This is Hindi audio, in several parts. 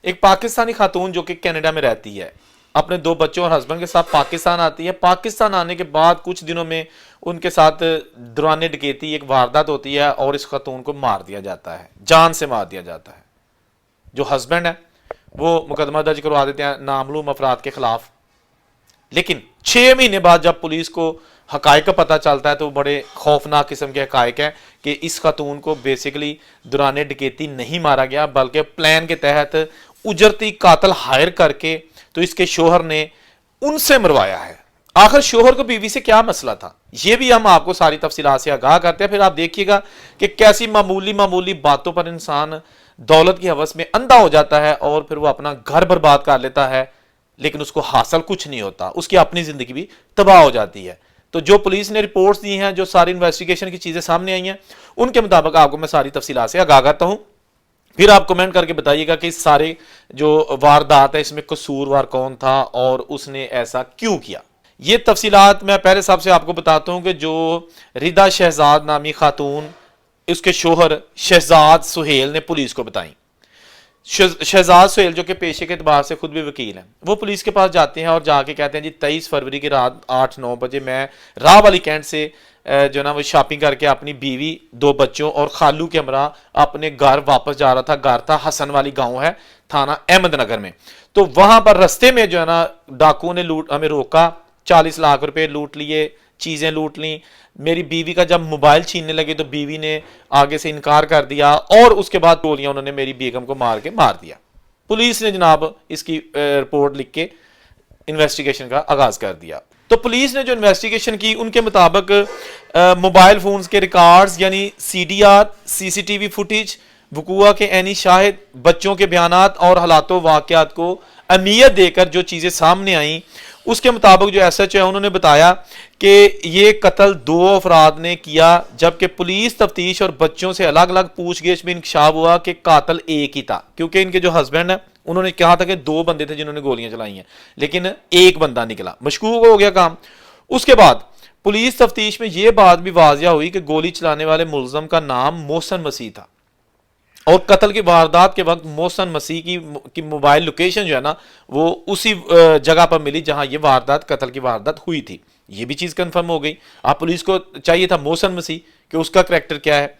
एक पाकिस्तानी खातून जो कि कनाडा में रहती है, अपने 2 बच्चों और हस्बैंड के साथ पाकिस्तान आती है। पाकिस्तान आने के बाद कुछ दिनों में उनके साथ दौरान डकैती एक वारदात होती है और इस खातून को मार दिया जाता है, जान से मार दिया जाता है। जो हस्बैंड है वो मुकदमा दर्ज करवा देते हैं नामालूम अफराद के खिलाफ। लेकिन 6 महीने बाद जब पुलिस को हकायक का पता चलता है तो बड़े खौफनाक किस्म के हकायक हैं कि इस खातून को बेसिकली दौरान डकैती नहीं मारा गया, बल्कि प्लान के तहत उजरती कातल हायर करके तो इसके शोहर ने उनसे मरवाया है। आखिर शोहर को बीवी से क्या मसला था, यह भी हम आपको सारी तफसीलात से आगाह करते हैं। फिर आप देखिएगा कि कैसी मामूली मामूली बातों पर इंसान दौलत की हवस में अंधा हो जाता है और फिर वो अपना घर बर्बाद कर लेता है, लेकिन उसको हासिल कुछ नहीं होता, उसकी अपनी जिंदगी भी तबाह हो जाती है। तो जो पुलिस ने रिपोर्ट्स दी हैं, जो सारी इन्वेस्टिगेशन की चीजें सामने आई हैं, उनके मुताबिक आपको मैं सारी तफसीलात से आगाह करता हूं। फिर आप कमेंट करके बताइएगा कि सारे जो वारदात है इसमें कसूरवार कौन था और उसने ऐसा क्यों किया। ये तफसीलात मैं पहले साहब से आपको बताता हूं कि जो रिदा शहजाद नामी खातून, उसके शोहर शहजाद सुहेल ने पुलिस को बताई। शहजाद सुहेल जो कि पेशे के एतबार से खुद भी वकील हैं, वो पुलिस के पास जाते हैं और जाके कहते हैं जी 23 फरवरी की रात 8-9 बजे मैं राह वाली कैंट से जो ना वो शॉपिंग करके अपनी बीवी, 2 बच्चों और खालू के हमरा अपने घर वापस जा रहा था। घर था हसन वाली गांव है, थाना अहमदनगर में। तो वहां पर रस्ते में जो है ना डाकुओं ने हमें रोका, 40 लाख रुपए लूट लिए, चीजें लूट ली। मेरी बीवी का जब मोबाइल छीनने लगे तो बीवी ने आगे से इनकार कर दिया और उसके बाद गोलियां उन्होंने मेरी बेगम को मार दिया। पुलिस ने जनाब इसकी रिपोर्ट लिख के इन्वेस्टिगेशन का आगाज कर दिया। तो पुलिस ने जो इन्वेस्टिगेशन की उनके मुताबिक मोबाइल फोन्स के रिकॉर्ड्स यानी CDR CCTV फुटेज, वकूआ के ऐनी शाहिद, बच्चों के बयानात और हालातों वाकयात को अहमियत देकर जो चीजें सामने आई, उसके मुताबिक जो SHO है उन्होंने बताया कि ये कत्ल 2 अफराद ने किया, जबकि पुलिस तफ्तीश और बच्चों से अलग अलग पूछगिछ में इंकशाफ हुआ कि कातिल एक ही था। क्योंकि इनके जो हस्बैंड है उन्होंने कहा था कि 2 बंदे थे जिन्होंने गोलियां चलाई हैं, लेकिन एक बंदा निकला, मशकूक हो गया काम। उसके बाद पुलिस तफ्तीश में यह बात भी वाजिया हुई कि गोली चलाने वाले मुलजम का नाम मोहसन मसीह था और कत्ल की वारदात के वक्त मोहसन मसीह की मोबाइल लोकेशन जो है ना वो उसी जगह पर मिली जहां ये वारदात, कत्ल की वारदात हुई थी। ये भी चीज कंफर्म हो गई। अब पुलिस को चाहिए था मोहसन मसीह कि उसका करैक्टर क्या है।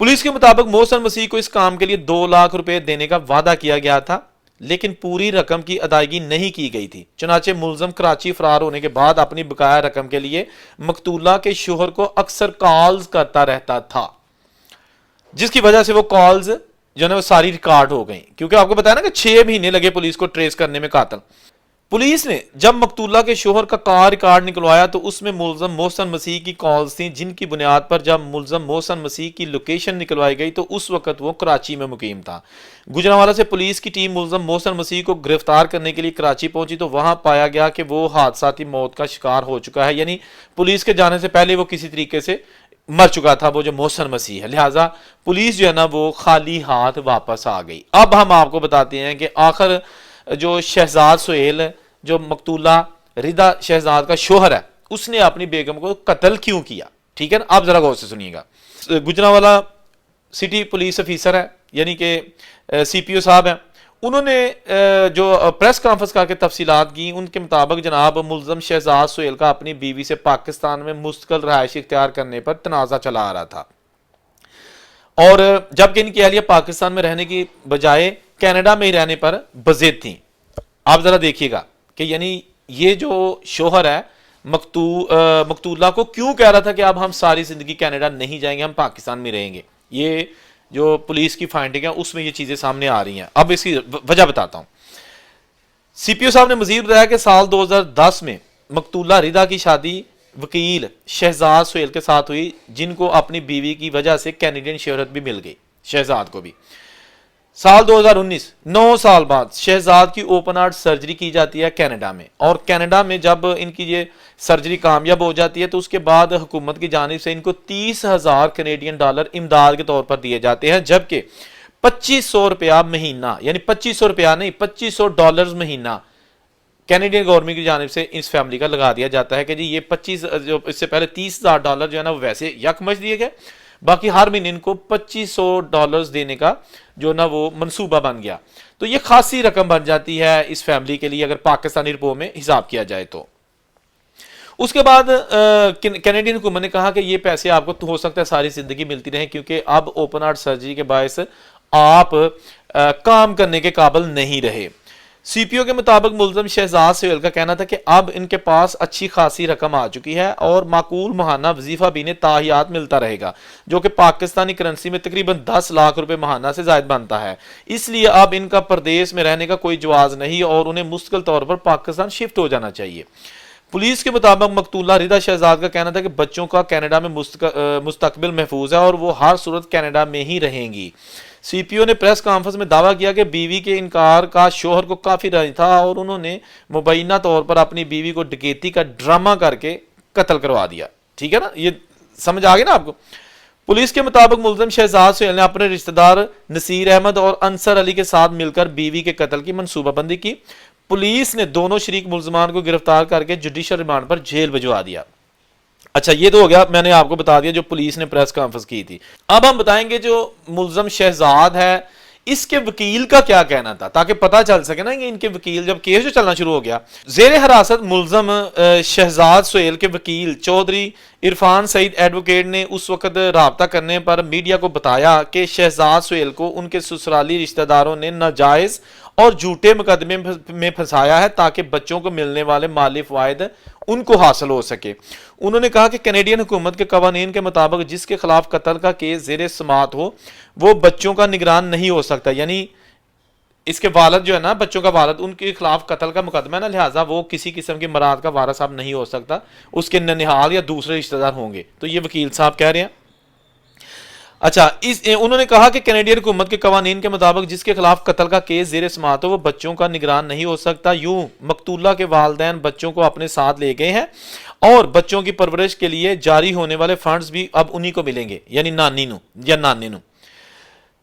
पुलिस के मुताबिक मोहसन मसीह को इस काम के लिए 2 लाख रुपए देने का वादा किया गया था, लेकिन पूरी रकम की अदायगी नहीं की गई थी। चुनाचे मुलजम कराची फरार होने के बाद अपनी बकाया रकम के लिए मकतूला के शोहर को अक्सर कॉल्स करता रहता था, जिसकी वजह से वो कॉल्स जो है वो सारी रिकॉर्ड हो गई। क्योंकि आपको बताया ना कि 6 महीने लगे पुलिस को ट्रेस करने में कातिल। पुलिस ने जब मकतूला के शोहर का कार रिकॉर्ड निकलवाया तो उसमें मुलजम मोहसन मसीह की कॉल्स थी, जिनकी बुनियाद पर जब मुलजम मोहसन मसीह की लोकेशन निकलवाई गई तो उस वक्त वो कराची में मुकीम था। गुजरांवाला से पुलिस की टीम मुलजम मोहसन मसीह को गिरफ्तार करने के लिए कराची पहुंची तो वहां पाया गया कि वो हादसाती मौत का शिकार हो चुका है, यानी पुलिस के जाने से पहले वो किसी तरीके से मर चुका था, वो जो मोहसन मसीह है। लिहाजा पुलिस जो है ना वो खाली हाथ वापस आ गई। अब हम आपको बताते हैं कि आखिर जो शहजाद सुहेल जो मकतूला रिदा शहजाद का शोहर है उसने अपनी बेगम को कत्ल क्यों किया। ठीक है ना, आप जरा गौर से सुनिएगा। गुजरांवाला सिटी पुलिस ऑफिसर है यानी कि CPO साहब हैं, उन्होंने जो प्रेस कॉन्फ्रेंस करके तफसीलात की। उनके मुताबिक जनाब मुलजम शहजाद सुहेल का अपनी बीवी से पाकिस्तान में मुस्तकिल रहायश इख्तियार करने पर तनाज़ा चला आ रहा था और जबकि इनकी अहलिया पाकिस्तान में रहने की बजाय कनाडा में ही रहने पर बज़िद थी। आप जरा देखिएगा कि यानी ये जो शोहर है मकतूला को क्यों कह रहा था कि अब हम सारी जिंदगी कनाडा नहीं जाएंगे, हम पाकिस्तान में रहेंगे। ये जो पुलिस की फाइंडिंग है उसमें ये चीजें सामने आ रही हैं। अब इसकी वजह बताता हूं। CPO साहब ने मजीद बताया कि साल 2010 में मकतूला रिदा की शादी वकील शहजाद सुहेल के साथ हुई, जिनको अपनी बीवी की वजह से कैनेडियन शोहरत भी मिल गई, शहजाद को भी। साल 2019 9 साल बाद शहजाद की ओपन हार्ट सर्जरी की जाती है कनाडा में, और कनाडा में जब इनकी ये सर्जरी कामयाब हो जाती है तो उसके बाद हुकूमत की जानिब से इनको 30,000 कनेडियन डॉलर इमदाद के तौर पर दिए जाते हैं, जबकि 2500 रुपया महीना, यानी 2500 रुपया नहीं, $2500 महीना कैनेडियन गवर्नमेंट की जानिब से इस फैमिली का लगा दिया जाता है कि जी ये 25 जो इससे पहले $30,000 जो है ना वो वैसे यकमश दिए गए, बाकी हर महीने इनको $2500 देने का जो ना वो मंसूबा बन गया। तो ये खासी रकम बन जाती है इस फैमिली के लिए अगर पाकिस्तानी रुपयों में हिसाब किया जाए तो। उसके बाद कैनेडियन हुकूमत ने कहा कि ये पैसे आपको तो हो सकता है सारी जिंदगी मिलती रहे, क्योंकि अब ओपन हार्ट सर्जरी के बायस आप काम करने के काबिल नहीं रहे। सीपीओ के मुताबिक मुलजम शहजाद सोहेल का कहना था कि अब इनके पास अच्छी खासी रकम आ चुकी है और माकूल महाना वजीफा भी ने ताहियात मिलता रहेगा, जो कि पाकिस्तानी करेंसी में तकरीबन 10 लाख रुपए महाना से जायद बनता है। इसलिए अब इनका प्रदेश में रहने का कोई जवाज नहीं और उन्हें मुस्तकिल तौर पर पाकिस्तान शिफ्ट हो जाना चाहिए। पुलिस के मुताबिक मकतूला रिदा शहजाद का कहना था कि बच्चों का कनाडा में मुस्तकबिल महफूज है और वो हर सूरत कनाडा में ही रहेंगी। सीपीओ ने प्रेस कॉन्फ्रेंस में दावा किया कि बीवी के इनकार का शोहर को काफी राज था और उन्होंने मुबैना तौर पर अपनी बीवी को डकैती का ड्रामा करके कत्ल करवा दिया। ठीक है ना, ये समझ आ गई ना आपको। पुलिस के मुताबिक मुलजम शहजाद सोहेल ने अपने रिश्तेदार नसीर अहमद और अंसर अली के साथ मिलकर बीवी के कत्ल की मनसूबाबंदी की। पुलिस ने दोनों शरीक मुलजमान को गिरफ्तार करके जुडिशल रिमांड पर जेल भिजवा दिया। अच्छा, ये तो हो गया, मैंने आपको बता दिया जो पुलिस ने प्रेस कॉन्फ्रेंस की थी। अब हम बताएंगे जो मुलजम शहजाद है इसके वकील का क्या कहना था, ताकि पता चल सके ना कि इनके वकील जब केस जो चलना शुरू हो गया। जेर हिरासत मुलजम शहजाद सोहेल के वकील चौधरी इरफान सईद एडवोकेट ने उस वक्त राब्ता करने पर मीडिया को बताया कि शहजाद सोहेल को उनके ससुराली रिश्तेदारों ने नाजायज और झूठे मुकदमे में फंसाया है ताकि बच्चों को मिलने वाले माली फायदे उनको हासिल हो सके। उन्होंने कहा कि कैनेडियन हुकूमत के कवानीन के मुताबिक जिसके खिलाफ कत्ल का केस जेर समात हो वो बच्चों का निगरान नहीं हो सकता, यानी इसके वालिद जो है ना, बच्चों का वालिद, उनके खिलाफ कत्ल का मुकदमा है ना, लिहाजा वो किसी किस्म की मराद का वारिस अब नहीं हो सकता, उसके ननिहाल या दूसरे रिश्तेदार होंगे। तो ये वकील साहब कह रहे हैं। अच्छा, उन्होंने कहा कि कैनेडियन हुकूमत के कवानीन के मुताबिक जिसके खिलाफ कत्ल का केस जेर समात हो वो बच्चों का निगरान नहीं हो सकता। यूं मकतूला के वालिदैन बच्चों को अपने साथ ले गए हैं और बच्चों की परवरिश के लिए जारी होने वाले फंड्स भी अब उन्हीं को मिलेंगे, यानी नानी नू या नानी नू।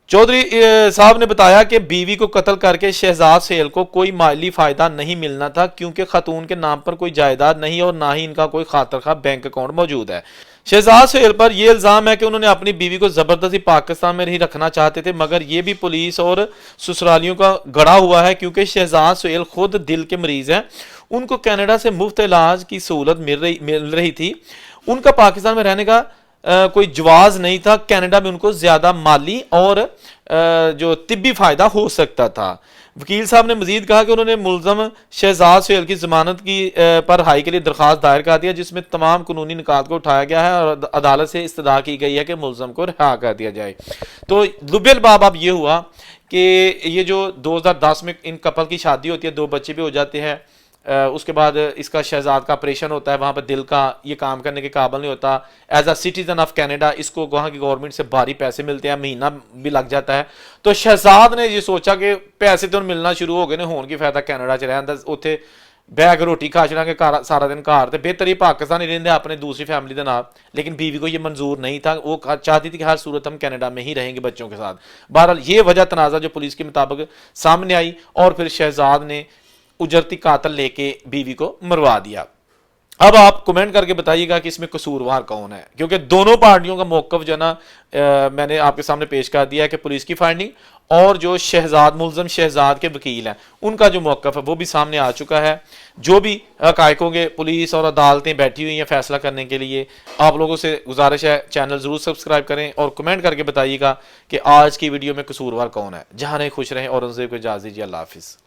चौधरी साहब ने बताया कि बीवी को कत्ल करके शहजाद सोहेल को कोई माली फायदा नहीं मिलना था, क्योंकि खतून के नाम पर कोई जायदाद नहीं और ना ही इनका कोई खातर खा बैंक अकाउंट मौजूद है। शहजाद सोहेल पर यह इल्जाम है कि उन्होंने अपनी बीवी को जबरदस्ती पाकिस्तान में ही रखना चाहते थे, मगर यह भी पुलिस और ससुरालियों का गढ़ा हुआ है, क्योंकि शहजाद सोहेल खुद दिल के मरीज हैं। उनको कनाडा से मुफ्त इलाज की सहूलत मिल रही थी। उनका पाकिस्तान में रहने का कोई जवाज नहीं था। कनाडा में उनको ज्यादा माली और जो तिब्बी फायदा हो सकता था। वकील साहब ने मजीद कहा कि उन्होंने मुलजम शहजाद सोहेल की जमानत की पर हाई के लिए दरखास्त दायर कर दिया, जिसमें तमाम कानूनी निकात को उठाया गया है और अदालत से इस्तदा की गई है कि मुलजम को रिहा कर दिया जाए। तो लुबेल बाब अब ये हुआ कि ये जो 2010 में इन कपल की शादी होती है, 2 बच्चे भी हो जाते हैं, उसके बाद इसका शहजाद का ऑपरेशन होता है, वहाँ पर दिल का ये काम करने के काबिल नहीं होता। As a citizen of Canada इसको वहाँ की गवर्नमेंट से भारी पैसे मिलते हैं, महीना भी लग जाता है। तो शहजाद ने ये सोचा कि पैसे तो मिलना शुरू हो गए ने, होने की फायदा कनाडा च रहंदा, उत्थे बैग रोटी खा छड़ांगे सारा दिन घर, तो बेहतर ही पाकिस्तान ही रहंदे अपने दूसरी फैमिली के नाल। लेकिन बीवी को ये मंजूर नहीं था, वो चाहती थी कि हर सूरत हम कनाडा में ही रहेंगे बच्चों के साथ। बहरहाल ये वजह तनाज़ा जो पुलिस के मुताबिक सामने आई और फिर शहजाद ने उजरती कातल लेके बीवी को मरवा दिया। अब आप कमेंट करके बताइएगा कि इसमें कसूरवार कौन है, क्योंकि दोनों पार्टियों का मौकफ जो ना मैंने आपके सामने पेश कर दिया है कि पुलिस की फाइंडिंग और जो शहजाद मुलजम शहजाद के वकील हैं उनका जो मौकफ है वो भी सामने आ चुका है। जो भी हकायक होंगे, पुलिस और अदालतें बैठी हुई हैं फैसला करने के लिए। आप लोगों से गुजारिश है चैनल ज़रूर सब्सक्राइब करें और कमेंट करके बताइएगा कि आज की वीडियो में कसूरवार कौन है। जहाँ रहें खुश रहें और उनसे को इजाज़त दीजिए। अल्लाह हाफिज़।